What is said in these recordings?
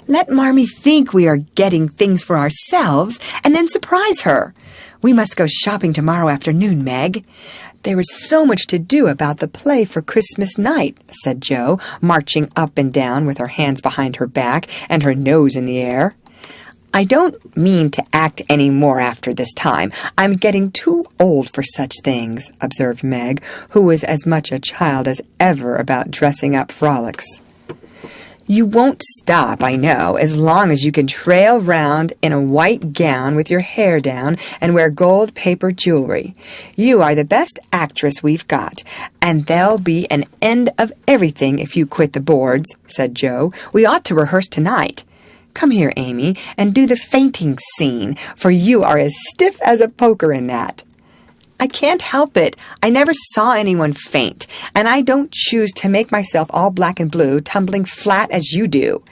Let Marmee think we are getting things for ourselves and then surprise her. We must go shopping tomorrow afternoon, Meg. There is so much to do about the play for Christmas night, said Jo, marching up and down with her hands behind her back and her nose in the air. I don't mean to act any more after this time. I'm getting too old for such things, observed Meg, who was as much a child as ever about dressing up frolics. You won't stop, I know, as long as you can trail round in a white gown with your hair down and wear gold paper jewelry. You are the best actress we've got, and there'll be an end of everything if you quit the boards, said Jo. We ought to rehearse tonight. Come here, Amy, and do the fainting scene, for you are as stiff as a poker in that. I can't help it. I never saw anyone faint, and I don't choose to make myself all black and blue, tumbling flat as you do.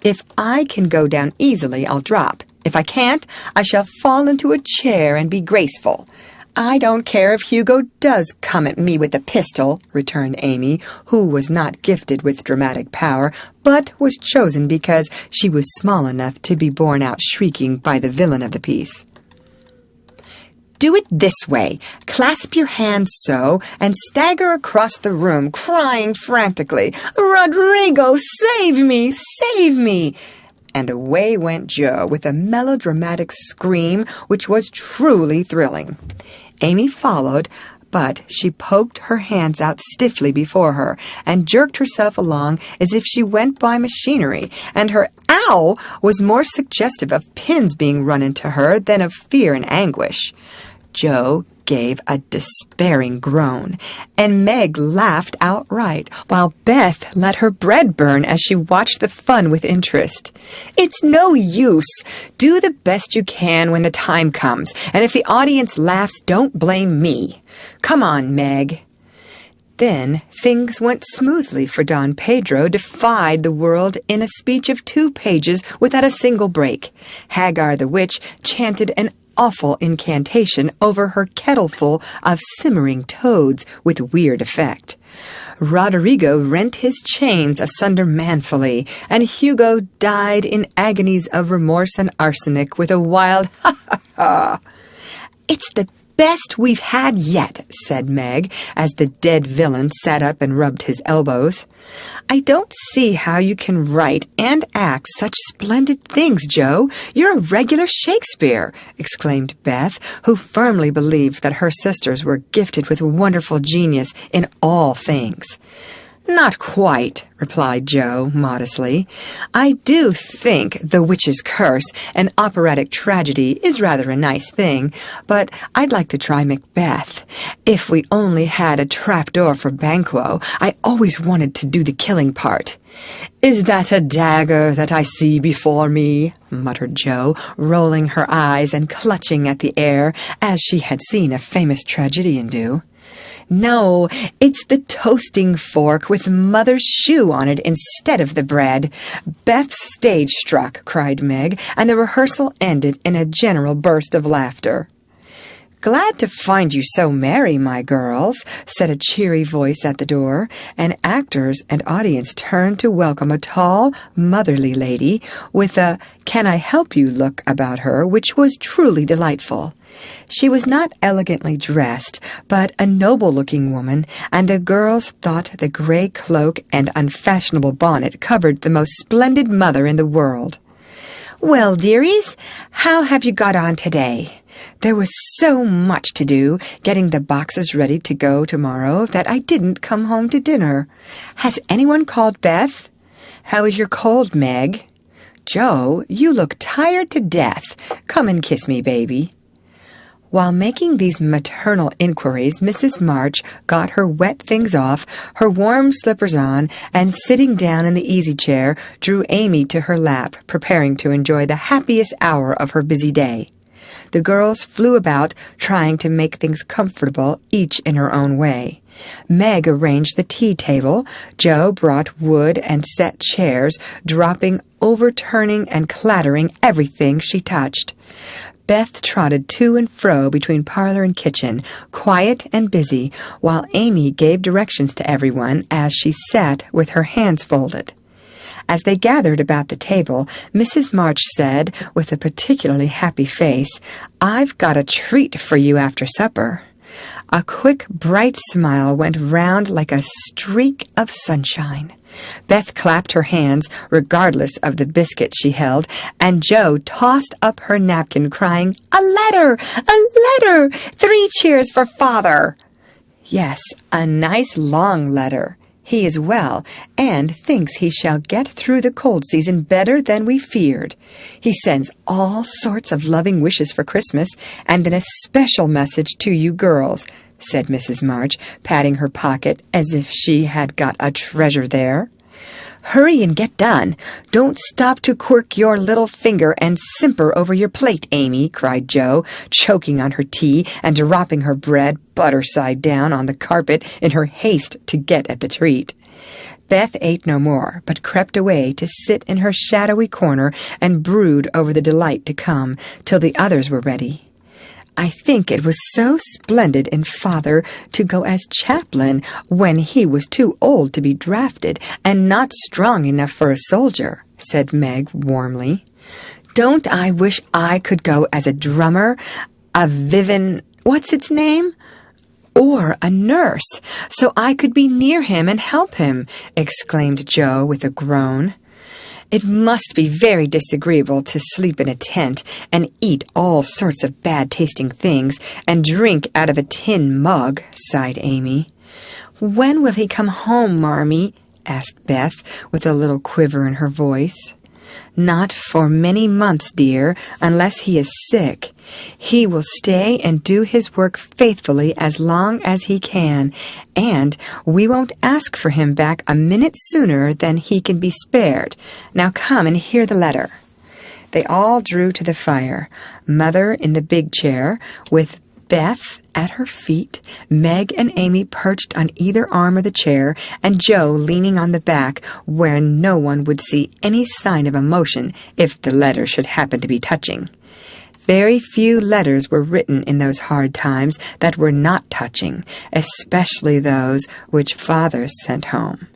If I can go down easily, I'll drop. If I can't, I shall fall into a chair and be graceful. I don't care if Hugo does come at me with a pistol, returned Amy, who was not gifted with dramatic power, but was chosen because she was small enough to be borne out shrieking by the villain of the piece. Do it this way. Clasp your hands so, and stagger across the room, crying frantically, Rodrigo, save me! Save me! And away went Jo with a melodramatic scream which was truly thrilling. Amy followed, but she poked her hands out stiffly before her and jerked herself along as if she went by machinery, and her ow was more suggestive of pins being run into her than of fear and anguish. Jo gave a despairing groan, and Meg laughed outright, while Beth let her bread burn as she watched the fun with interest. It's no use. Do the best you can when the time comes, and if the audience laughs, don't blame me. Come on, Meg. Then things went smoothly, for Don Pedro defied the world in a speech of 2 pages without a single break. Hagar the witch chanted an awful incantation over her kettleful of simmering toads with weird effect. Rodrigo rent his chains asunder manfully, and Hugo died in agonies of remorse and arsenic with a wild ha-ha-ha. It's the best we've had yet, said Meg, as the dead villain sat up and rubbed his elbows. I don't see how you can write and act such splendid things, Jo. You're a regular Shakespeare, exclaimed Beth, who firmly believed that her sisters were gifted with wonderful genius in all things. Not quite, replied Jo modestly. I do think The Witch's Curse, an operatic tragedy, is rather a nice thing, but I'd like to try Macbeth. If we only had a trapdoor for Banquo, I always wanted to do the killing part. Is that a dagger that I see before me? Muttered Jo, rolling her eyes and clutching at the air, as she had seen a famous tragedian do. No, it's the toasting fork with Mother's shoe on it instead of the bread. Beth's stage struck, cried Meg, and the rehearsal ended in a general burst of laughter. Glad to find you so merry, my girls, said a cheery voice at the door, and actors and audience turned to welcome a tall, motherly lady with a "Can I help you?" look about her, which was truly delightful. She was not elegantly dressed, but a noble-looking woman, and the girls thought the gray cloak and unfashionable bonnet covered the most splendid mother in the world. Well, dearies, how have you got on today? There was so much to do, getting the boxes ready to go tomorrow, that I didn't come home to dinner. Has anyone called Beth? How is your cold, Meg? Jo, you look tired to death. Come and kiss me, baby. While making these maternal inquiries, Mrs. March got her wet things off, her warm slippers on, and sitting down in the easy-chair, drew Amy to her lap, preparing to enjoy the happiest hour of her busy day. The girls flew about, trying to make things comfortable, each in her own way. Meg arranged the tea table, Jo brought wood and set chairs, dropping, overturning, and clattering everything she touched. Beth trotted to and fro between parlor and kitchen, quiet and busy, while Amy gave directions to everyone as she sat with her hands folded. As they gathered about the table, Mrs. March said, with a particularly happy face, "I've got a treat for you after supper." A quick, bright smile went round like a streak of sunshine. Beth clapped her hands, regardless of the biscuit she held, and Jo tossed up her napkin, crying, "A letter! A letter! 3 cheers for Father!" Yes, a nice long letter. He is well, and thinks he shall get through the cold season better than we feared. He sends all sorts of loving wishes for Christmas, and an especial message to you girls, said Mrs. March, patting her pocket as if she had got a treasure there. "Hurry and get done. Don't stop to quirk your little finger and simper over your plate, Amy," cried Jo, choking on her tea and dropping her bread butter side down on the carpet in her haste to get at the treat. Beth ate no more, but crept away to sit in her shadowy corner and brood over the delight to come till the others were ready. "I think it was so splendid in Father to go as chaplain when he was too old to be drafted and not strong enough for a soldier," said Meg warmly. "Don't I wish I could go as a drummer, a what's its name? Or a nurse, so I could be near him and help him," exclaimed Jo with a groan. "It must be very disagreeable to sleep in a tent and eat all sorts of bad-tasting things and drink out of a tin mug," sighed Amy. "When will he come home, Marmee?" asked Beth, with a little quiver in her voice. "Not for many months, dear, unless he is sick. He will stay and do his work faithfully as long as he can, and we won't ask for him back a minute sooner than he can be spared. Now come and hear the letter." They all drew to the fire, Mother in the big chair, with Beth at her feet, Meg and Amy perched on either arm of the chair, and Jo leaning on the back where no one would see any sign of emotion if the letter should happen to be touching. Very few letters were written in those hard times that were not touching, especially those which Father sent home.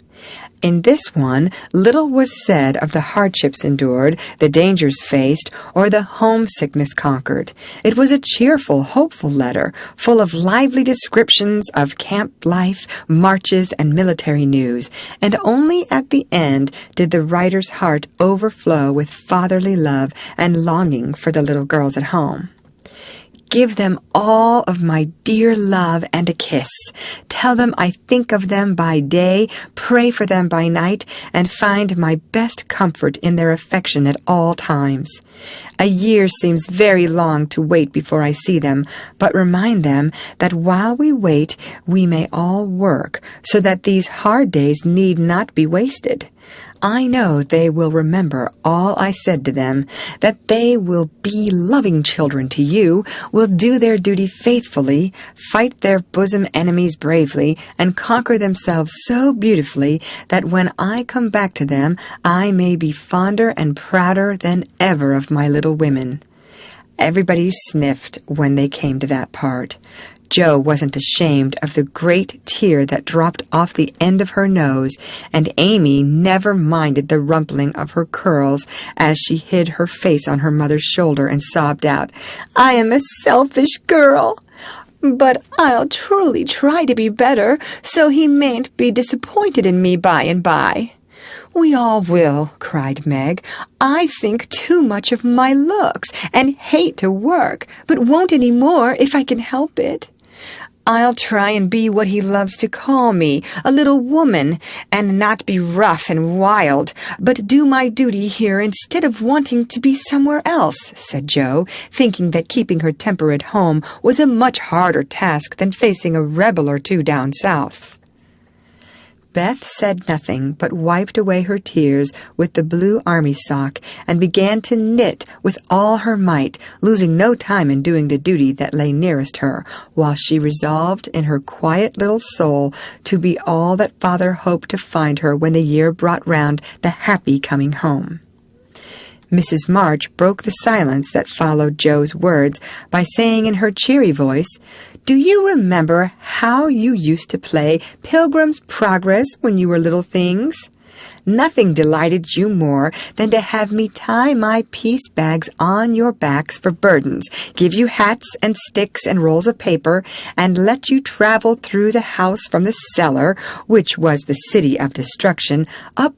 In this one, little was said of the hardships endured, the dangers faced, or the homesickness conquered. It was a cheerful, hopeful letter, full of lively descriptions of camp life, marches, and military news, and only at the end did the writer's heart overflow with fatherly love and longing for the little girls at home. "Give them all of my dear love and a kiss. Tell them I think of them by day, pray for them by night, and find my best comfort in their affection at all times. A year seems very long to wait before I see them, but remind them that while we wait, we may all work, so that these hard days need not be wasted. I know they will remember all I said to them, that they will be loving children to you, will do their duty faithfully, fight their bosom enemies bravely, and conquer themselves so beautifully that when I come back to them, I may be fonder and prouder than ever of my little women." Everybody sniffed when they came to that part. Jo wasn't ashamed of the great tear that dropped off the end of her nose, and Amy never minded the rumpling of her curls as she hid her face on her mother's shoulder and sobbed out, "I am a selfish girl, but I'll truly try to be better, so he mayn't be disappointed in me by and by." "We all will," cried Meg. "I think too much of my looks and hate to work, but won't any more if I can help it. I'll try and be what he loves to call me, a little woman, and not be rough and wild, but do my duty here instead of wanting to be somewhere else," said Jo, thinking that keeping her temper at home was a much harder task than facing a rebel or two down south. Beth said nothing, but wiped away her tears with the blue army sock and began to knit with all her might, losing no time in doing the duty that lay nearest her, while she resolved in her quiet little soul to be all that Father hoped to find her when the year brought round the happy coming home. Mrs. March broke the silence that followed Jo's words by saying in her cheery voice, "Do you remember how you used to play Pilgrim's Progress when you were little things?" Nothing delighted you more than to have me tie my piece bags on your backs for burdens, give you hats and sticks and rolls of paper, and let you travel through the house from the cellar, which was the city of destruction, up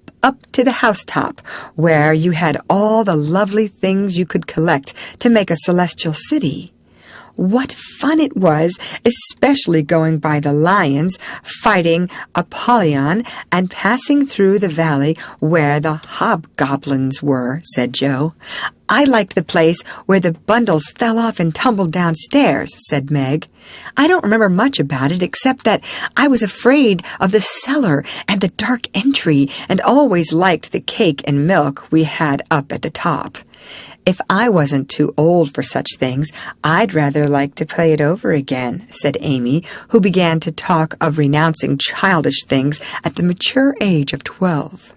to the housetop, where you had all the lovely things you could collect to make a celestial city. What fun it was, especially going by the lions, fighting Apollyon, and passing through the valley where the hobgoblins were, said Joe. I liked the place where the bundles fell off and tumbled downstairs, said Meg. I don't remember much about it except that I was afraid of the cellar and the dark entry and always liked the cake and milk we had up at the top. If I wasn't too old for such things, I'd rather like to play it over again, said Amy, who began to talk of renouncing childish things at the mature age of 12.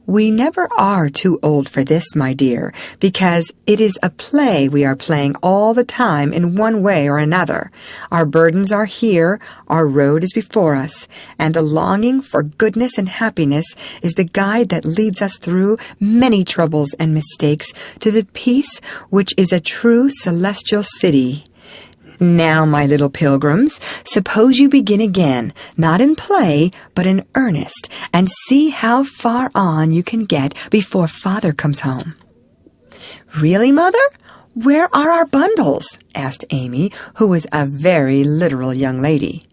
We never are too old for this, my dear, because it is a play we are playing all the time in one way or another. Our burdens are here, our road is before us, and the longing for goodness and happiness is the guide that leads us through many troubles and mistakes to the peace which is a true celestial city. Now, my little pilgrims, suppose you begin again, not in play, but in earnest, and see how far on you can get before Father comes home. Really, Mother? Where are our bundles? Asked Amy, who was a very literal young lady.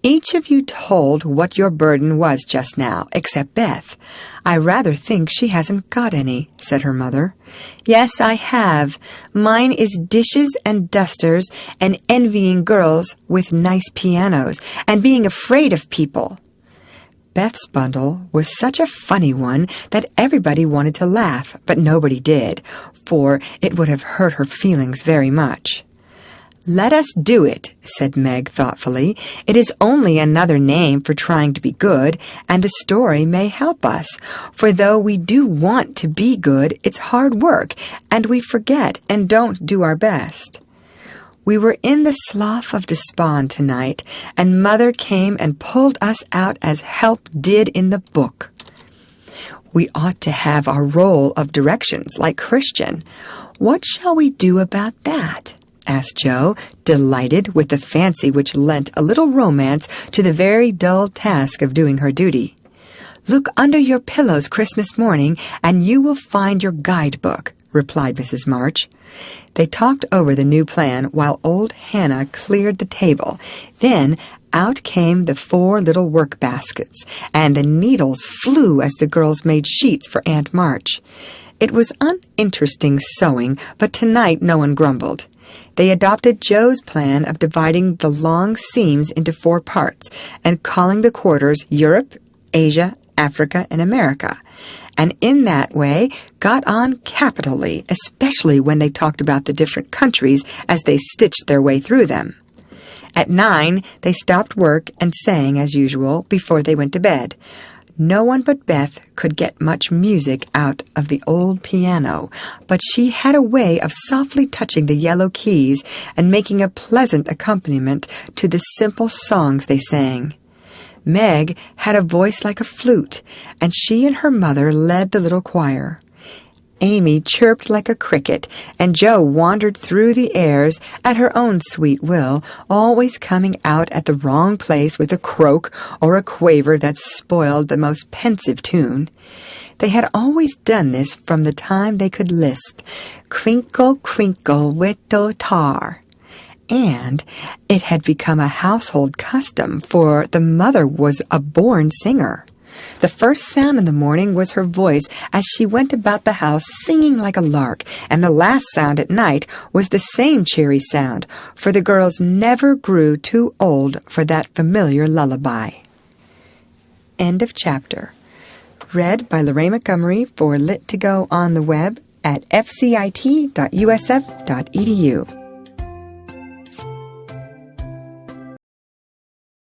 Each of you told what your burden was just now, except Beth. I rather think she hasn't got any, said her mother. Yes, I have. Mine is dishes and dusters and envying girls with nice pianos and being afraid of people. Beth's bundle was such a funny one that everybody wanted to laugh, but nobody did, for it would have hurt her feelings very much. Let us do it, said Meg thoughtfully. It is only another name for trying to be good, and the story may help us. For though we do want to be good, it's hard work, and we forget and don't do our best. We were in the slough of despond tonight, and Mother came and pulled us out as help did in the book. We ought to have our roll of directions like Christian. What shall we do about that? Asked Joe, delighted with the fancy which lent a little romance to the very dull task of doing her duty. Look under your pillows Christmas morning, and you will find your guidebook, replied Mrs. March. They talked over the new plan while old Hannah cleared the table. Then out came the 4 little work baskets, and the needles flew as the girls made sheets for Aunt March. It was uninteresting sewing, but tonight no one grumbled. They adopted Joe's plan of dividing the long seams into 4 parts and calling the quarters Europe, Asia, Africa, and America, and in that way got on capitally, especially when they talked about the different countries as they stitched their way through them. At 9, they stopped work and sang as usual before they went to bed. No one but Beth could get much music out of the old piano, but she had a way of softly touching the yellow keys and making a pleasant accompaniment to the simple songs they sang. Meg had a voice like a flute, and she and her mother led the little choir. Amy chirped like a cricket, and Jo wandered through the airs at her own sweet will, always coming out at the wrong place with a croak or a quaver that spoiled the most pensive tune. They had always done this from the time they could lisp, "Crinkle, crinkle, little tar." And it had become a household custom, for the mother was a born singer. The first sound in the morning was her voice as she went about the house singing like a lark, and the last sound at night was the same cheery sound, for the girls never grew too old for that familiar lullaby. End of chapter. Read by Lorraine Montgomery for Lit2Go on the web at fcit.usf.edu.